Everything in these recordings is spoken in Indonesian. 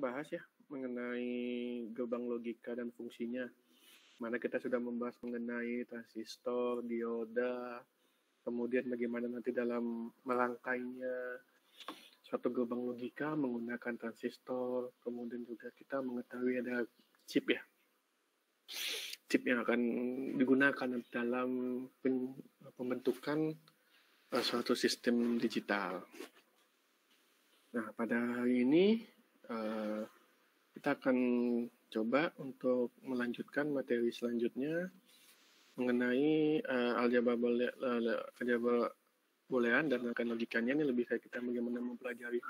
membahas ya mengenai gerbang logika dan fungsinya. Mana kita sudah membahas mengenai transistor, dioda, kemudian bagaimana nanti dalam merangkainya suatu gerbang logika menggunakan transistor, kemudian juga kita mengetahui ada chip ya. Chip yang akan digunakan dalam pembentukan suatu sistem digital. Nah, pada hari ini kita akan coba untuk melanjutkan materi selanjutnya mengenai aljabar boolean dan rangkaian logikanya. Ini lebih kayak kita bagaimana mempelajari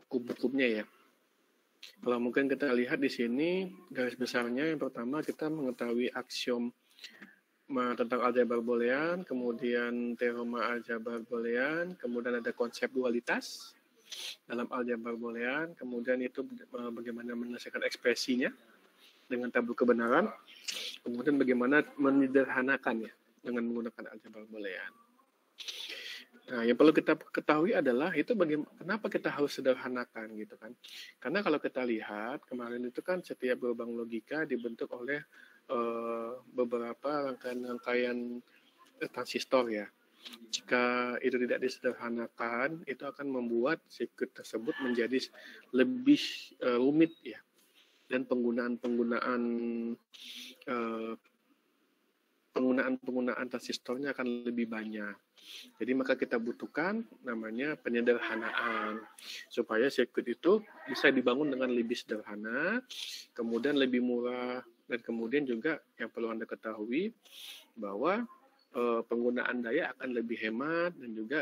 hukum-hukumnya ya. Kalau mungkin kita lihat di sini garis besarnya, yang pertama kita mengetahui aksiom tentang aljabar boolean, kemudian teorema aljabar boolean, kemudian ada konsep dualitas dalam aljabar boolean, kemudian itu bagaimana menyelesaikan ekspresinya dengan tabel kebenaran, kemudian bagaimana menyederhanakan ya dengan menggunakan aljabar boolean. Nah, yang perlu kita ketahui adalah itu kenapa kita harus sederhanakan gitu kan? Karena kalau kita lihat kemarin itu kan setiap gerbang logika dibentuk oleh beberapa rangkaian transistor ya. Jika itu tidak disederhanakan, itu akan membuat sirkuit tersebut menjadi lebih rumit ya, dan penggunaan transistornya akan lebih banyak. Jadi maka kita butuhkan namanya penyederhanaan supaya sirkuit itu bisa dibangun dengan lebih sederhana, kemudian lebih murah, dan kemudian juga yang perlu Anda ketahui bahwa penggunaan daya akan lebih hemat dan juga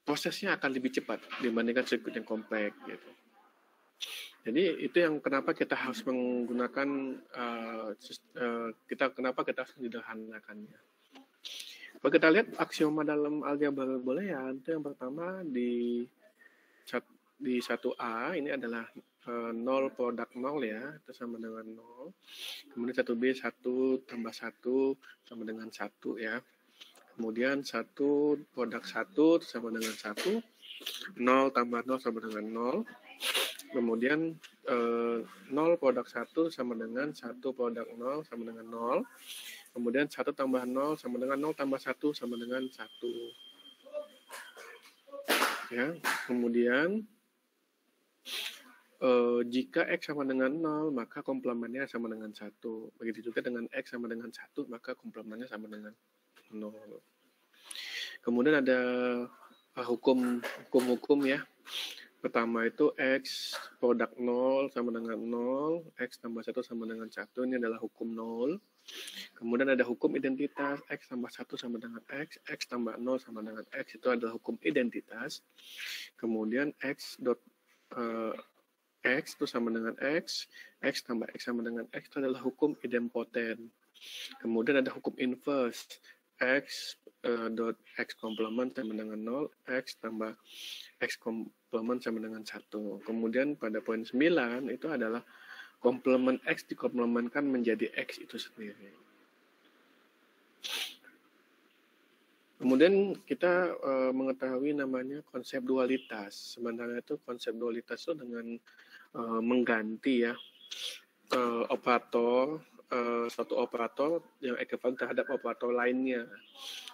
prosesnya akan lebih cepat dibandingkan sirkuit yang kompleks gitu. Jadi itu yang kenapa kita harus menggunakan kenapa kita harus menyederhanakannya. Kalau kita lihat aksioma dalam aljabar boolean itu yang pertama di 1A ini adalah 0 produk 0 ya, itu sama dengan 0. Kemudian 1B 1 tambah 1 sama dengan 1 ya. Kemudian 1 produk 1 sama dengan 1. 0 tambah 0 sama dengan 0. Kemudian 0 produk 1 sama dengan 1 produk 0 sama dengan 0. Kemudian 1 tambah 0 sama dengan 0 tambah 1 sama dengan 1. Ya, kemudian jika X sama dengan 0, maka komplemennya sama dengan 1. Begitu juga dengan X sama dengan 1, maka komplemennya sama dengan 0. Kemudian ada hukum ya. Pertama itu X produk 0 sama dengan 0, X tambah 1 sama dengan 1, ini adalah hukum 0. Kemudian ada hukum identitas, X tambah 1 sama dengan X, X tambah 0 sama dengan X, itu adalah hukum identitas. Kemudian X itu sama dengan X tambah X sama dengan X, itu adalah hukum idempoten. Kemudian ada hukum inverse, X dot X komplement sama dengan 0, X tambah X komplement sama dengan 1. Kemudian pada poin 9 itu adalah komplement X dikomplementkan menjadi X itu sendiri. Kemudian kita mengetahui namanya konsep dualitas. Sebenarnya itu konsep dualitas itu dengan mengganti ya suatu operator yang ekuivalen terhadap operator lainnya.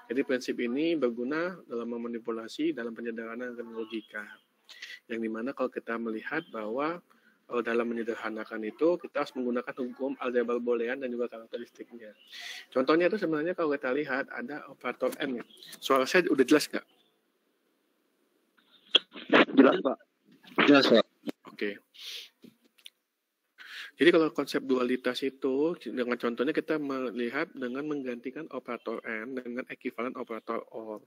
Jadi prinsip ini berguna dalam memanipulasi dalam penyederhanaan dan logika. Yang dimana kalau kita melihat bahwa dalam menyederhanakan itu kita harus menggunakan hukum aljabar boolean dan juga karakteristiknya. Contohnya itu sebenarnya kalau kita lihat ada operator M ya. Suara saya udah jelas nggak? Jelas Pak. Jelas Pak. Oke. Jadi kalau konsep dualitas itu dengan contohnya kita melihat dengan menggantikan operator N dengan ekuivalen operator OR.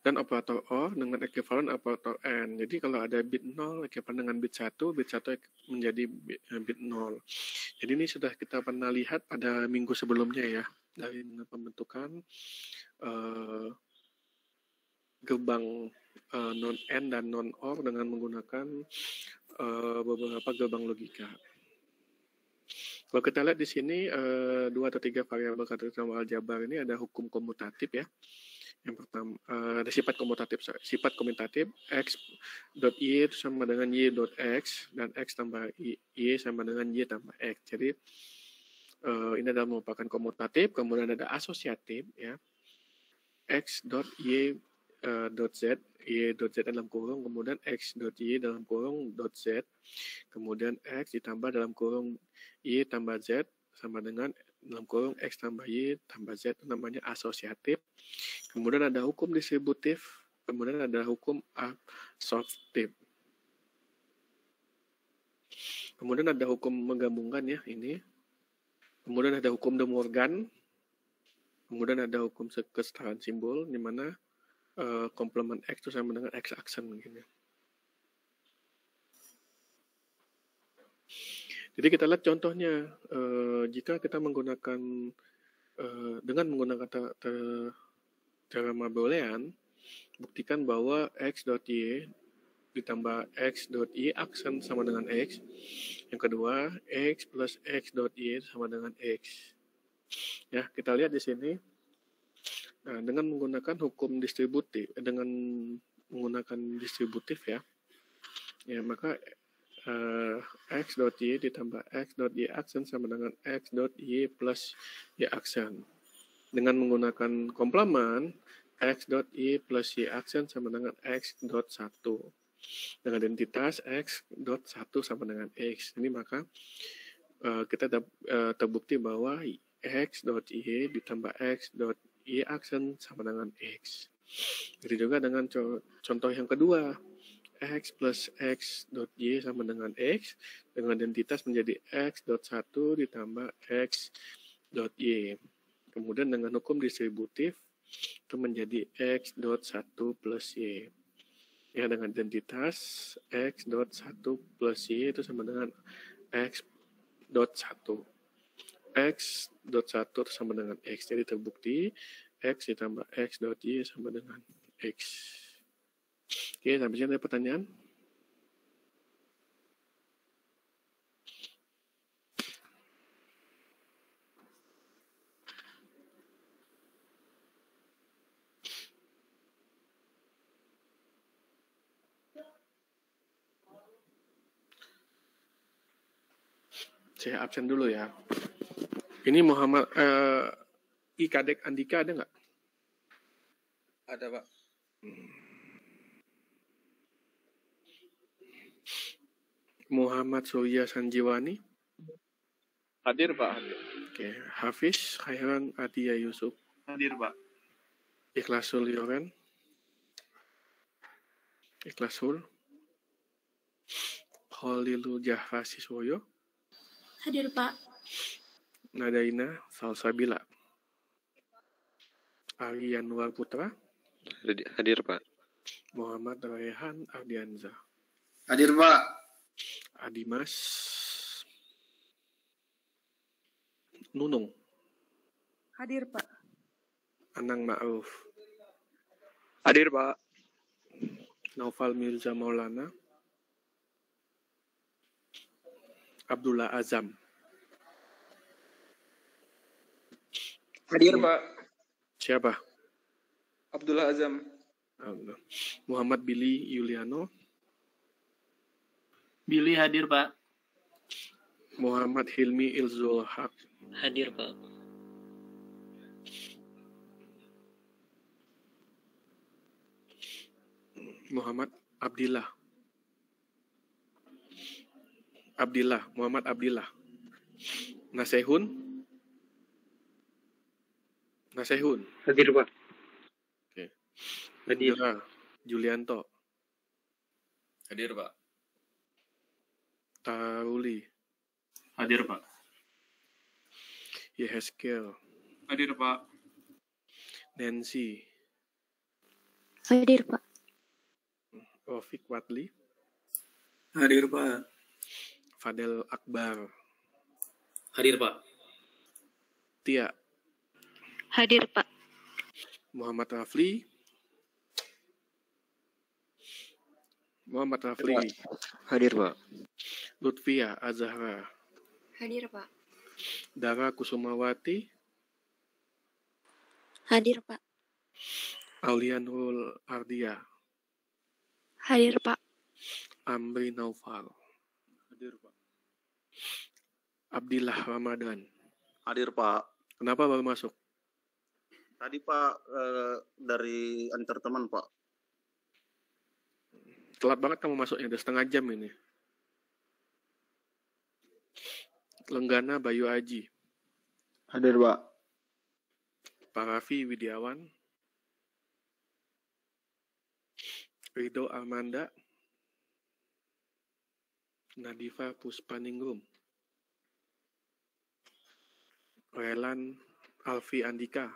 Dan operator OR dengan ekuivalen operator N. Jadi kalau ada bit 0 ekuivalen dengan bit 1 menjadi bit 0. Jadi ini sudah kita pernah lihat pada minggu sebelumnya ya, dari pembentukan gerbang non-N dan non-OR dengan menggunakan beberapa gerbang logika. Kalau kita lihat di sini 2 atau 3 variabel karakteristik aljabar ini ada hukum komutatif ya. Yang pertama, ada sifat komutatif. Sifat komutatif x dot y itu sama dengan y dot x, dan x tambah y sama dengan y tambah x. Jadi ini adalah merupakan komutatif, kemudian ada asosiatif, ya. X dot y dot z, y dot z dalam kurung, kemudian x dot y dalam kurung dot z, kemudian x ditambah dalam kurung y tambah z sama dengan dalam kurung x tambah y tambah z, itu namanya asosiatif. Kemudian ada hukum distributif, kemudian ada hukum absorptif. Kemudian ada hukum menggabungkan, ya, ini. Kemudian ada hukum De Morgan. Kemudian ada hukum kesetaraan simbol, di mana komplement X itu sama dengan X aksen. Begini. Jadi kita lihat contohnya, jika kita menggunakan, dengan menggunakan teorema Boolean, buktikan bahwa X dot Y ditambah X dot Y aksen sama dengan X. Yang kedua, X plus X dot Y sama dengan X. Ya, kita lihat di sini. Nah, dengan menggunakan hukum distributif, dengan menggunakan distributif, ya, maka X dot Y ditambah X dot Y aksen sama dengan X dot Y plus Y aksen. Dengan menggunakan komplement, X dot Y plus Y aksen sama dengan X dot 1. Dengan identitas X dot 1 sama dengan X. Ini maka kita terbukti bahwa X dot Y ditambah X dot Y aksen sama dengan X. Jadi juga dengan contoh yang kedua, X plus X dot Y sama dengan X, dengan identitas menjadi X dot 1 ditambah X dot Y. Kemudian dengan hukum distributif, itu menjadi X dot 1 plus Y. Ya, dengan identitas X dot 1 plus Y itu sama dengan X dot 1. X dot 1 sama dengan X. Jadi terbukti X ditambah X dot Y sama dengan X. Oke, sampai sini ada pertanyaan? Saya absen dulu, ya. Ini Muhammad Kadek Andika ada nggak? Ada, Pak. Muhammad Surya Sanjiwani. Hadir, Pak. Hadir. Oke, Hafiz Khairan Adia Yusuf. Hadir, Pak. Ikhlasul Yoren. Ikhlasul. Khalilul Jahra Siswoyo. Hadir, Pak. Nadaina Salsabila. Ari Anwar Putra. Hadir, Pak. Muhammad Raihan Ardianza. Hadir, Pak. Adimas Nunung. Hadir, Pak. Anang Ma'ruf. Hadir, Pak. Naufal Mirza Maulana. Abdullah Azam. Hadir, Pak. Siapa? Abdullah Azam. Muhammad Billy Yuliano. Billy hadir, Pak. Muhammad Hilmi Ilzul Haq. Hadir, Pak. Muhammad Abdillah. Muhammad Abdillah. Nasehun. Hadir, Pak. Oke. Hadir. Julianto. Hadir, Pak. Tauli. Hadir, Pak. Yeheskel. Hadir, Pak. Nancy. Hadir, Pak. Rafiq Wadli. Hadir, Pak. Fadel Akbar. Hadir, Pak. Tia. Hadir, Pak. Muhammad Rafli. Hadir, Pak. Lutfia Azahra. Hadir, Pak. Dara Kusumawati. Hadir, Pak. Aulianul Ardia. Hadir, Pak. Amri Naufal. Hadir, Pak. Abdillah Ramadan. Hadir, Pak. Kenapa baru masuk? Tadi, Pak, dari antar teman, Pak. Telat banget kamu masuknya, udah setengah jam ini. Lenggana Bayu Aji. Hadir, Pak. Parafi Widiawan. Rido Armanda. Nadifa Puspaningrum. Relan Alfi Andika.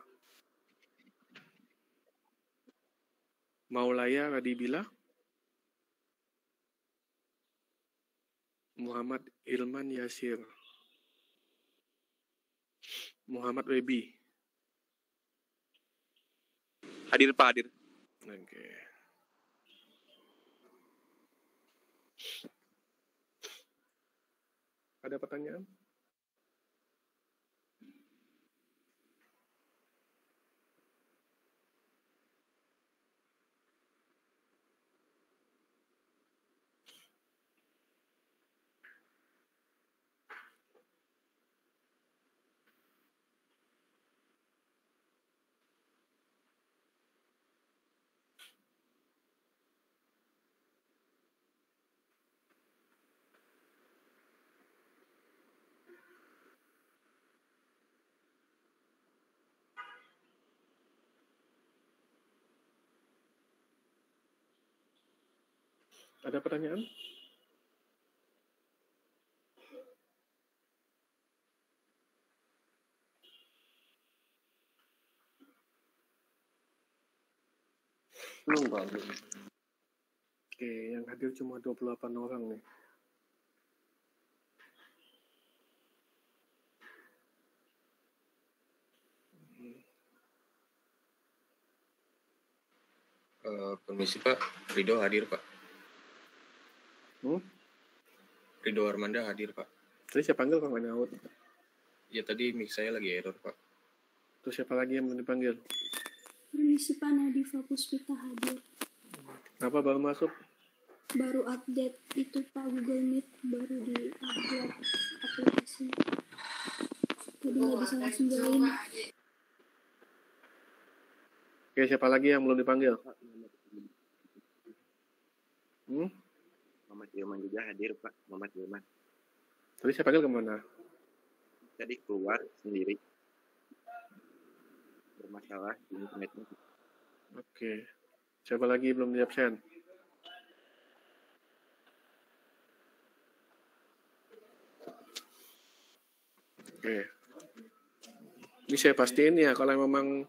Maulaya Radibila. Muhammad Ilman Yasir. Muhammad Webi. Hadir, Pak. Hadir. Oke. Ada pertanyaan? Ada pertanyaan? Belum, Pak. Oke, yang hadir cuma 28 orang nih. Permisi, Pak. Rido hadir, Pak. Rido Armanda hadir, Pak. Tadi saya panggil kok nggak nyaut. Ya, tadi mic saya lagi error, Pak. Terus siapa lagi yang mau dipanggil? Permisi, Pak. Nadifa Puspita hadir. Kenapa baru masuk? Baru update itu, Pak. Google Meet baru di-upload aplikasi. Jadi nggak bisa langsung join. Oke, siapa lagi yang belum dipanggil? Muhammad Ilman juga hadir, Pak. Muhammad Ilman. Tadi saya panggil kemana? Tadi keluar sendiri. Bermasalah di internetnya. Oke. Siapa lagi belum di absen? Oke. Ini saya pastiin ya, kalau memang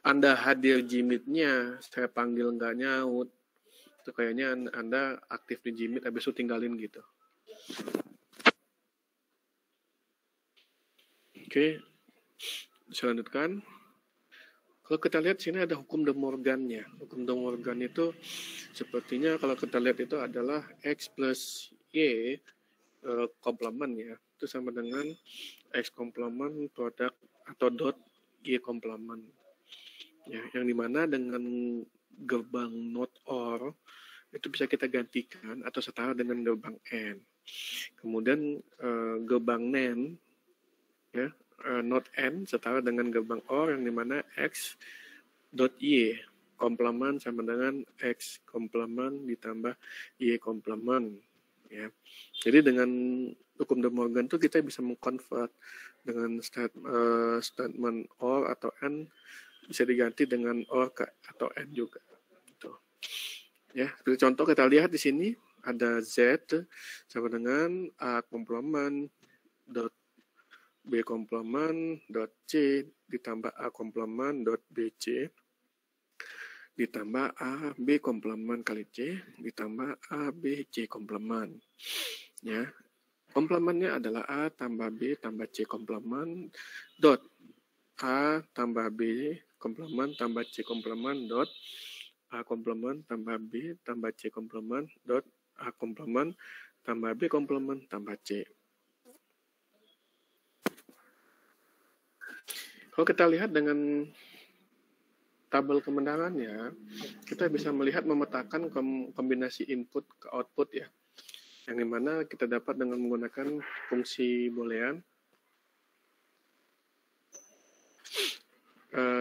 Anda hadir Jimit-nya, saya panggil nggak nyaut, itu kayaknya Anda aktif di Jimit, habis itu tinggalin gitu. Oke, saya lanjutkan. Kalau kita lihat sini ada hukum De Morgan-nya. Hukum De Morgan itu sepertinya kalau kita lihat itu adalah X plus Y komplement ya. Itu sama dengan X komplement produk atau dot Y komplement. Ya, yang dimana dengan gerbang not or itu bisa kita gantikan atau setara dengan gerbang N. Kemudian gerbang NAND ya, not N setara dengan gerbang OR yang dimana X dot Y komplement sama dengan X komplement ditambah Y komplement ya. Jadi dengan hukum De Morgan itu kita bisa mengkonvert dengan statement OR atau N bisa diganti dengan OR atau N juga gitu. Ya, seperti contoh kita lihat di sini ada Z sama dengan A komplement dot B komplement dot C ditambah A komplement dot BC ditambah A B komplement kali C ditambah A B C komplement ya. Komplementnya adalah A tambah B tambah C komplement dot A tambah B komplement tambah C komplement dot A komplement tambah B tambah C komplement dot A komplement tambah B komplement tambah C. Kalau kita lihat dengan tabel kebenarannya, kita bisa melihat memetakan kombinasi input ke output ya, yang dimana kita dapat dengan menggunakan fungsi boolean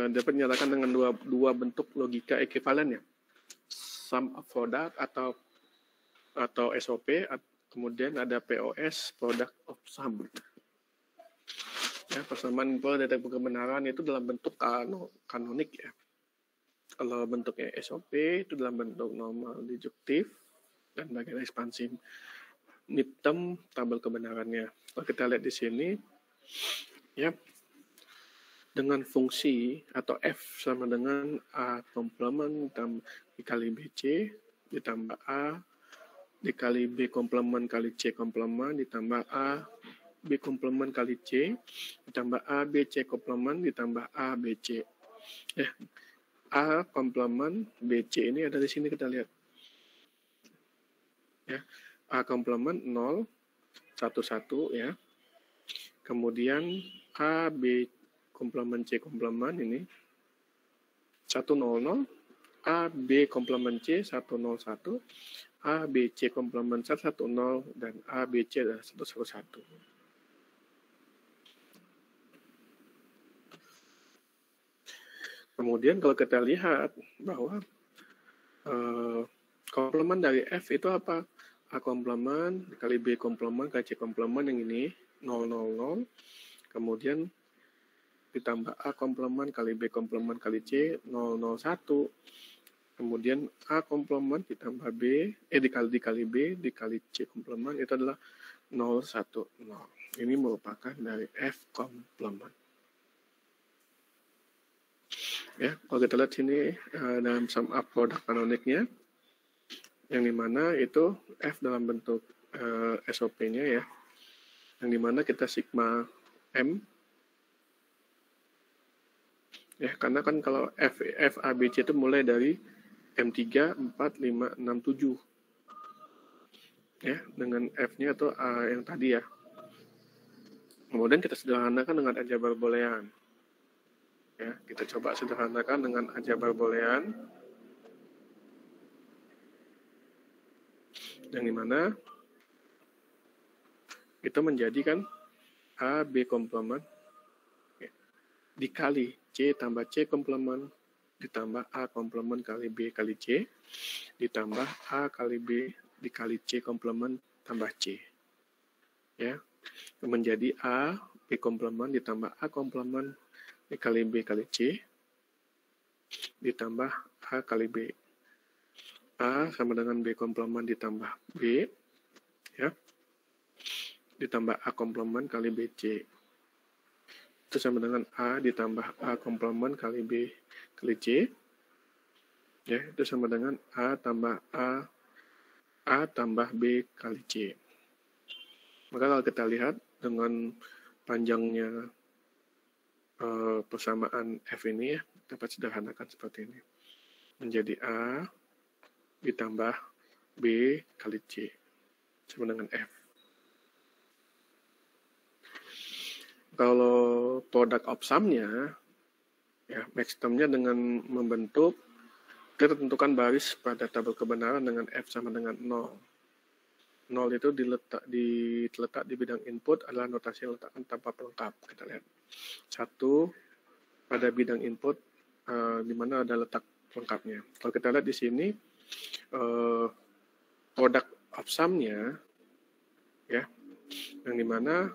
dapat dinyatakan dengan dua bentuk logika ekuivalen ya, sum of product atau SOP, kemudian ada POS, product of sum. Ya, persamaan pola detektif kebenaran itu dalam bentuk kanonik ya. Kalau bentuknya SOP itu dalam bentuk normal deduktif dan bagian ekspansif. Midterm tabel kebenarannya. Kalau kita lihat di sini, ya, dengan fungsi atau F sama dengan A komplement dikali BC ditambah A dikali B komplement kali C komplement ditambah A B komplement kali C ditambah A B C komplement ditambah A B C. Ya, A komplement BC ini ada di sini kita lihat. Ya, A komplement 0 1 1 ya. Kemudian A B komplement C komplement ini 100, A B komplement C 101, A B C komplement 110 dan A B C adalah 111. Kemudian kalau kita lihat bahwa komplement dari F itu apa? A komplement kali B komplement kali C komplement yang ini 0, 0, 0. Kemudian ditambah A komplement kali B komplement kali C 0, 0, 1. Kemudian A komplement ditambah B dikali B dikali C komplement itu adalah 0, 1, 0. Ini merupakan dari F komplement. Ya, kalau kita lihat sini dalam sum up product kanoniknya, yang dimana itu F dalam bentuk SOP-nya ya, yang dimana kita sigma M, ya karena kan kalau F A B C itu mulai dari M3, 4, 5, 6, 7, ya dengan F-nya atau A yang tadi ya. Kemudian kita sederhanakan dengan aljabar boolean. Ya, kita coba sederhanakan dengan aljabar boolean, yang dimana itu menjadikan A B komplement ya, dikali C tambah C komplement ditambah A komplement kali B kali C ditambah A kali B dikali C komplement tambah C ya, menjadi A B komplement ditambah A komplement dikali B kali C ditambah A kali B. A sama dengan B komplement ditambah B ya, ditambah A komplement kali BC itu sama dengan A ditambah A komplement kali B kali C ya, itu sama dengan A tambah B kali C. Maka kalau kita lihat dengan panjangnya persamaan F ini ya, dapat sederhanakan seperti ini, menjadi A ditambah B kali C sama dengan F. Kalau product of sum-nya ya, maxterm-nya dengan membentuk, kita tentukan baris pada tabel kebenaran dengan F sama dengan 0. 0 itu diletak di bidang input adalah notasi yang letakkan tanpa pelengkap. Kita lihat. 1 pada bidang input di mana ada letak pelengkapnya. Kalau kita lihat di sini product of sum-nya ya, yang dimana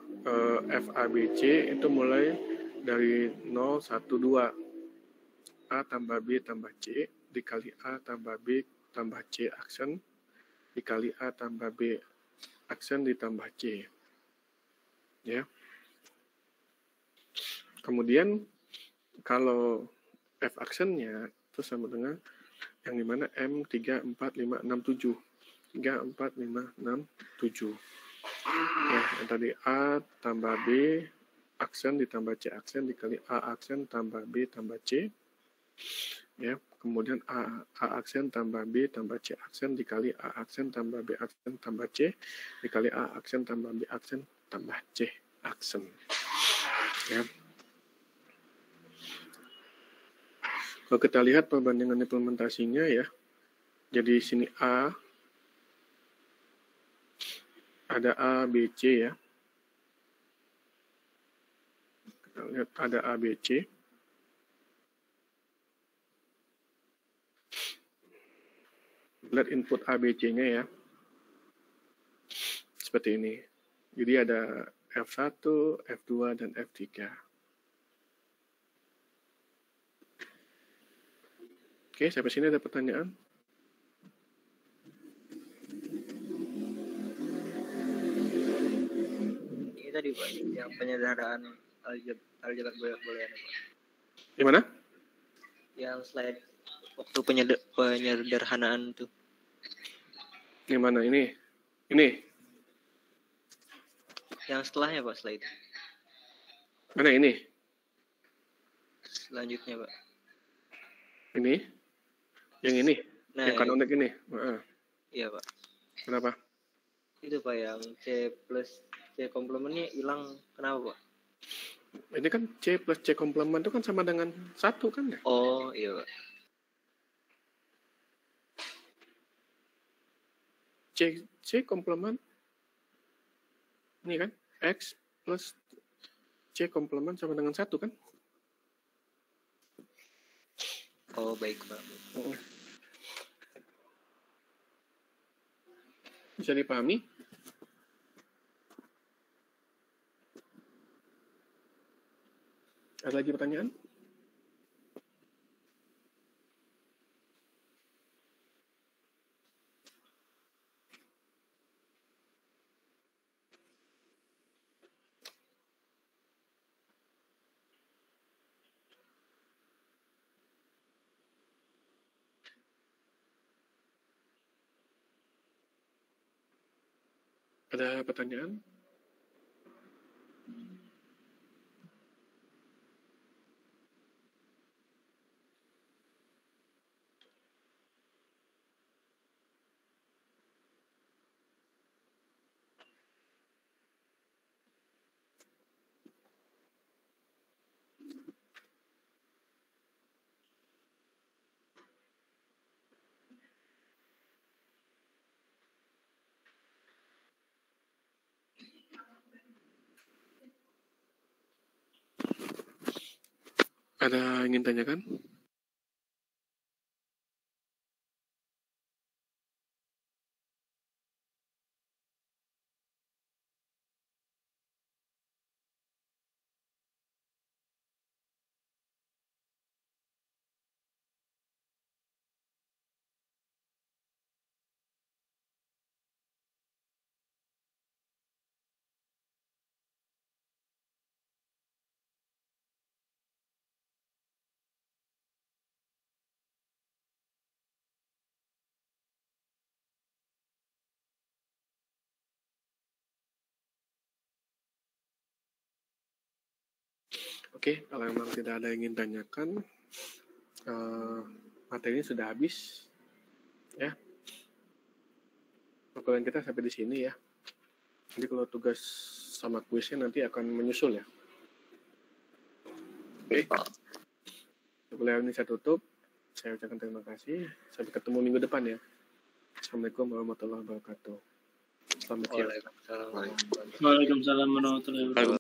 FABC itu mulai dari 0, 1, 2 A tambah B tambah C dikali A tambah B tambah C aksen dikali A tambah B aksen ditambah C ya. Kemudian kalau F aksennya itu sama dengan yang dimana M 3, 4, 5, 6, 7 3, 4, 5, 6, 7 ya, yang tadi A tambah B aksen ditambah C aksen dikali A aksen tambah B tambah C ya. Kemudian A aksen tambah B tambah C aksen dikali A aksen tambah B aksen tambah C dikali A aksen tambah B aksen tambah C aksen ya. Kalau kita lihat perbandingan implementasinya ya, jadi sini A, ada A, B, C ya. Kita lihat ada A, B, C. Lihat input A, B, C-nya ya. Seperti ini. Jadi ada F1, F2, dan F3. Oke, sampai sini ada pertanyaan? Ini tadi Pak, yang penyederhanaan aljabar boolean Pak. Gimana? Yang slide waktu penyederhanaan tuh. Gimana ini? Ini? Yang setelahnya Pak, slide. Mana ini? Selanjutnya Pak. Ini? Yang ini? Nah, yang kanonik ini? Iya Pak. Kenapa? Itu Pak yang C plus C komplementnya hilang. Kenapa Pak? Ini kan C plus C komplement itu kan sama dengan 1 kan ya? Oh iya Pak. C komplement ini kan X plus C komplement sama dengan 1 kan? Oh baik Pak. Bisa dipahami? Ada lagi pertanyaan? Ada pertanyaan? Ada ingin tanyakan? Oke, kalau memang tidak ada yang ingin tanyakan, materi ini sudah habis, ya. Pokoknya kita sampai di sini ya. Jadi kalau tugas sama kuisnya nanti akan menyusul ya. Oke. Kuliah ini saya tutup. Saya ucapkan terima kasih. Sampai ketemu minggu depan ya. Assalamualaikum warahmatullahi wabarakatuh. Selamat siang. Waalaikumsalam. Waalaikumsalam warahmatullahi wabarakatuh.